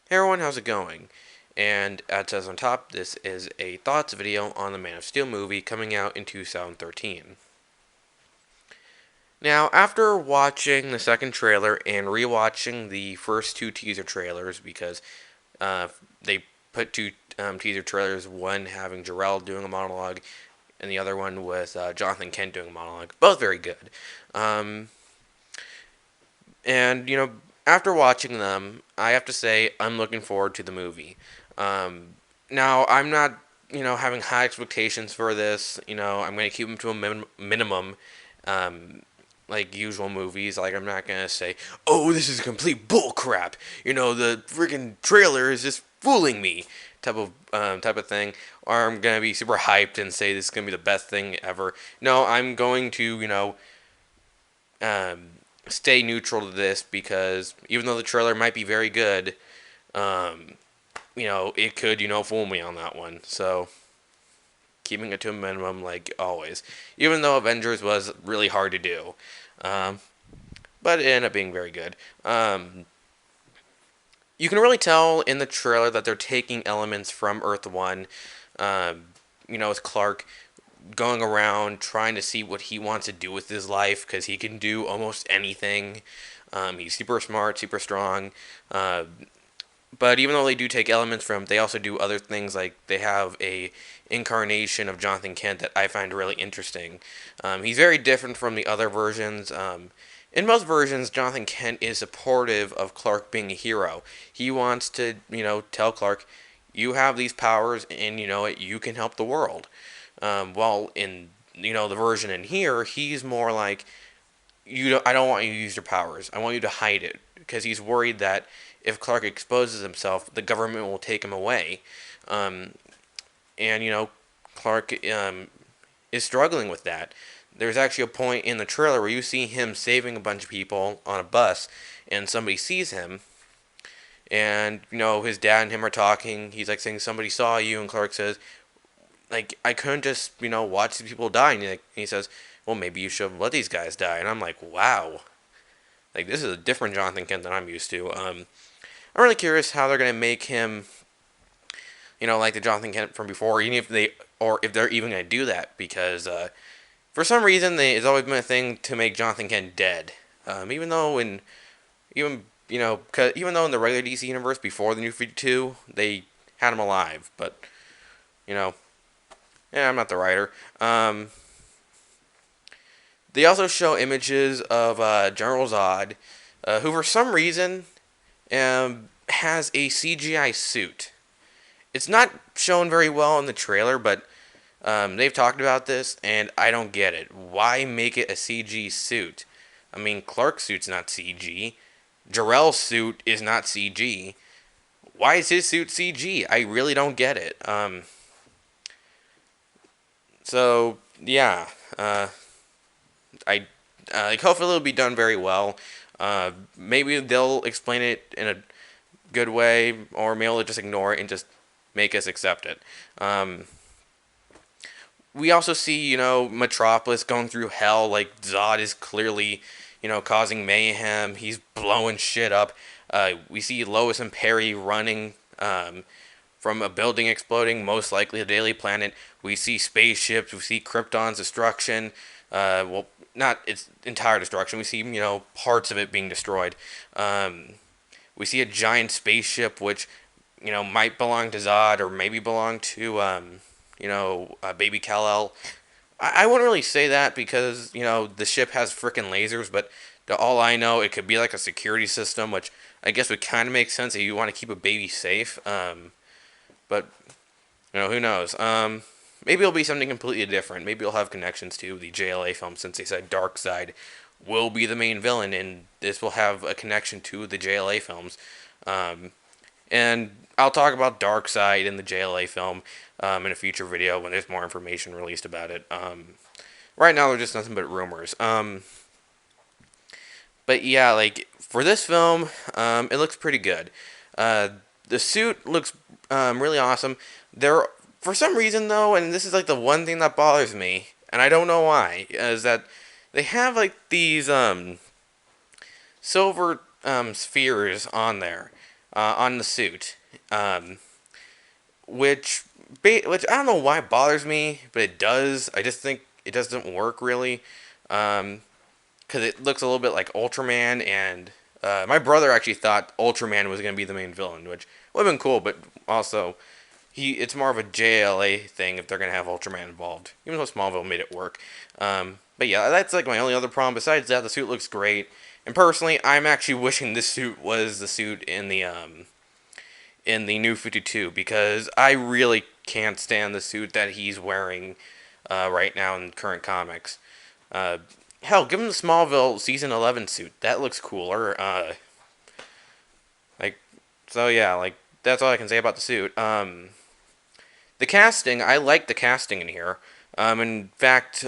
Hey everyone, how's it going? And as it says on top, this is a thoughts video on the Man of Steel movie coming out in 2013. Now, after watching the second trailer and rewatching the first two teaser trailers, because uh, they put two teaser trailers, one having Jarrell doing a monologue, and the other one with Jonathan Kent doing a monologue, both very good. Um, and after watching them, I have to say I'm looking forward to the movie. Um, Now, I'm not, having high expectations for this. I'm going to keep them to a minimum, um, like usual movies. Like, I'm not going to say, oh, this is complete bullcrap. The freaking trailer is just fooling me, type of thing. Or I'm going to be super hyped and say this is going to be the best thing ever. No, I'm going to, um, stay neutral to this because even though the trailer might be very good, um, it could, fool me on that one. So keeping it to a minimum, like always. Even though Avengers was really hard to do, um, but it ended up being very good. You can really tell in the trailer that they're taking elements from Earth One. Um, with Clark going around trying to see what he wants to do with his life because he can do almost anything. He's super smart, super strong. Uh, but even though they do take elements from, they also do other things. Like they have a incarnation of Jonathan Kent that I find really interesting. He's very different from the other versions. In most versions, Jonathan Kent is supportive of Clark being a hero. He wants to, tell Clark, you have these powers, and you can help the world. While in the version in here, he's more like I don't want you to use your powers. I want you to hide it because he's worried that if Clark exposes himself, the government will take him away. Um, and Clark is struggling with that. There's actually a point in the trailer where you see him saving a bunch of people on a bus, and somebody sees him, and his dad and him are talking. He's like saying somebody saw you, and Clark says, like, I couldn't just watch these people die. And he says, well, maybe you should let these guys die. And I'm like, wow, like this is a different Jonathan Kent than I'm used to. I'm really curious how they're gonna make him, like the Jonathan Kent from before, even if they're even gonna do that, because for some reason it's always been a thing to make Jonathan Kent dead. Even though in even cause even though in the regular DC universe before the New 52 they had him alive, but you know, yeah, I'm not the writer. They also show images of General Zod, who for some reason has a CGI suit. It's not shown very well in the trailer, but they've talked about this, and I don't get it. Why make it a CG suit? I mean, Clark's suit's not CG. Jarrell's suit is not CG. Why is his suit CG? I really don't get it. So yeah, I like hopefully it'll be done very well. Maybe they'll explain it in a good way, or maybe they'll just ignore it and just make us accept it. We also see, Metropolis going through hell. Like Zod is clearly, causing mayhem. He's blowing shit up. We see Lois and Perry running from a building exploding, most likely the Daily Planet. We see spaceships. We see Krypton's destruction. Well, not its entire destruction. We see, parts of it being destroyed. We see a giant spaceship which, might belong to Zod or maybe belong to, Baby Kal-El. I wouldn't really say that because, the ship has frickin' lasers, but to all I know, it could be like a security system, which I guess would kind of make sense if you want to keep a baby safe. But, who knows? Maybe it'll be something completely different. Maybe it'll have connections to the JLA film since they said Darkseid will be the main villain, and this will have a connection to the JLA films. Um, and I'll talk about Darkseid in the JLA film in a future video when there's more information released about it. Right now, they're just nothing but rumors. But yeah, like for this film, it looks pretty good. Uh, the suit looks really awesome. There, for some reason though, and this is like the one thing that bothers me, and I don't know why, is that they have like these silver spheres on there. on the suit, um, which which I don't know why it bothers me, but it does. I just think it doesn't work really, because it looks a little bit like Ultraman, and my brother actually thought Ultraman was going to be the main villain, which would have been cool, but also it's more of a JLA thing if they're going to have Ultraman involved, even though Smallville made it work. But yeah, that's like my only other problem. Besides that, the suit looks great, and personally, I'm actually wishing this suit was the suit in the New 52 because I really can't stand the suit that he's wearing right now in current comics. Uh, Hell, give him the Smallville season 11 suit. That looks cooler. Like so, yeah. Like that's all I can say about the suit. The casting, I like the casting in here. In fact,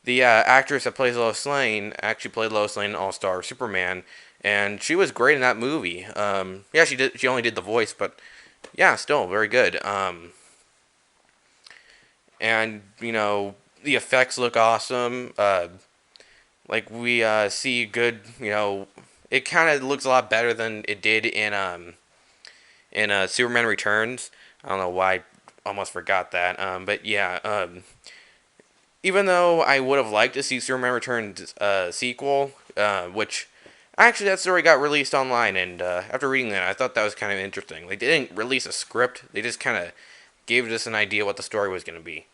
the actress that plays Lois Lane actually played Lois Lane in All Star Superman, and she was great in that movie. Yeah, she did. She only did the voice, but yeah, still very good. And the effects look awesome. Like we see good. It kind of looks a lot better than it did in Superman Returns. I don't know why I almost forgot that. But yeah. Even though I would have liked to see Superman Returns sequel, which actually that story got released online, and after reading that, I thought that was kind of interesting. Like they didn't release a script; they just kind of gave us an idea what the story was going to be.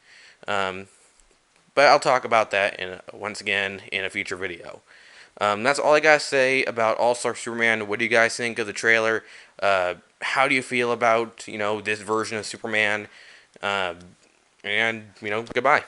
Um, but I'll talk about that once again in a future video. That's all I gotta say about All Star Superman. What do you guys think of the trailer? How do you feel about this version of Superman? And goodbye.